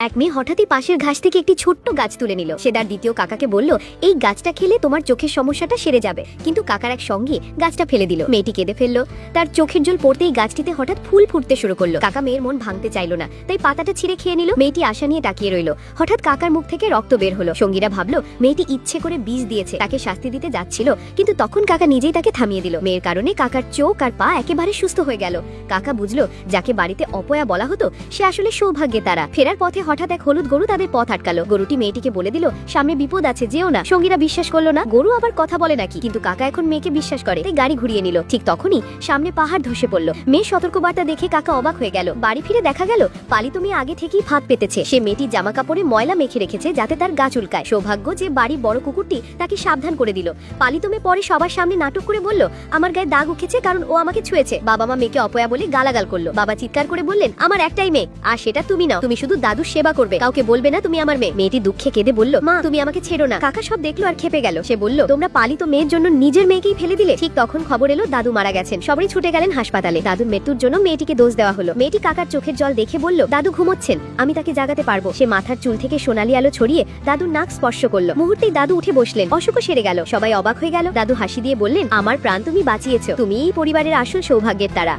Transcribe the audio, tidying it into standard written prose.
এক মেয়ে হঠাৎই পাশের ঘাস থেকে একটি ছোট্ট গাছ তুলে নিল। সে তার দ্বিতীয় কাকাকে বলল, এই গাছটা খেলে তোমার চোখের সমস্যাটা সেরে যাবে। কিন্তু কাকার এক সঙ্গী গাছটা ফেলে দিল। মেয়েটি কেঁদে ফেললো। তার চোখের জল পড়তেই গাছটিতে হঠাৎ ফুল ফুটতে শুরু করলো। কাকা মেয়ের মন ভাঙতে চাইল না, তাই পাতাটা ছিঁড়ে খেয়ে নিল। মেয়েটি আশা নিয়ে তাকিয়ে রইল। হঠাৎ কাকার মুখ থেকে রক্ত বের হলো। সঙ্গীরা ভাবলো মেয়েটি ইচ্ছে করে বিষ দিয়েছে, তাকে শাস্তি দিতে যাচ্ছিল, কিন্তু তখন কাকা নিজেই তাকে থামিয়ে দিল। মেয়ের কারণে কাকার চোখ আর পা একেবারে সুস্থ হয়ে গেল। কাকা বুঝলো যাকে বাড়িতে অপয়া বলা হতো সে আসলে সৌভাগ্যে তারা। ফেরার পথে হঠাৎ এক হলুদ গরু তাদের পথ আটকালো। গরুটি মেয়েটিকে বলে দিল, সামনে বিপদ আছে, যেও না। সঙ্গীরা বিশ্বাস করলো না। গরু আবার কথা বলে নাকি? কিন্তু কাকা এখন মেয়েকে বিশ্বাস করে, তাই গাড়ি ঘুরিয়ে নিল। ঠিক তখনই সামনে পাহাড় ধসে পড়লো। মেয়ে সতর্কবার্তা দেখে কাকা অবাক হয়ে গেল। বাড়ি ফিরে দেখা গেল পালিত মেয়ে আগে থেকেই ফাঁদ পেতেছে। সে মেয়েটির জামা কাপড়ে ময়লা মেখে রেখেছে যাতে তার গা চুলকায়। সৌভাগ্য যে বাড়ির বড় কুকুরটি তাকে সাবধান করে দিল। পালিত মেয়ে পরে সবার সামনে নাটক করে বলল, আমার গায়ে দাগ উঠেছে কারণ ও আমাকে ছুঁয়েছে। বাবা মা মেয়েকে অপয়া বলে গালাগাল করলো। বাবা চিৎকার করে বললেন, আমার একটাই মেয়ে, আর সেটা তুমি নাও। তুমি শুধু দাদুর সেবা করবে, কাউকে বলবে না তুমি আমার মেয়ে। মেয়েটি দুঃখে কেঁদে বলল, মা তুমি আমাকে ছেড়ো না। কাকা সব দেখলো আর খেপে গেল। সে বলল, তোমরা পালিত মেয়ের জন্য নিজের মেয়েকেই ফেলে দিলে। ঠিক তখন খবর এলো দাদু মারা গেছেন। সবাই ছুটে গেলেন হাসপাতালে। দাদুর মৃত্যুর জন্য মেয়েটিকে দোষ দেওয়া হলো। মেয়েটি কাকার চোখের জল দেখে বলল, দাদু ঘুমোচ্ছেন, আমি তাকে জাগাতে পারবো। সে মাথার চুল থেকে সোনালি আলো ছড়িয়ে দাদুর নাক স্পর্শ করলো। মুহূর্তেই দাদু উঠে বসলেন। অসুখও সেরে গেল। সবাই অবাক হয়ে গেল। দাদু হাসি দিয়ে বললেন, আমার প্রাণ তুমি বাঁচিয়েছো, তুমি এই পরিবারের আসল সৌভাগ্যের তারা।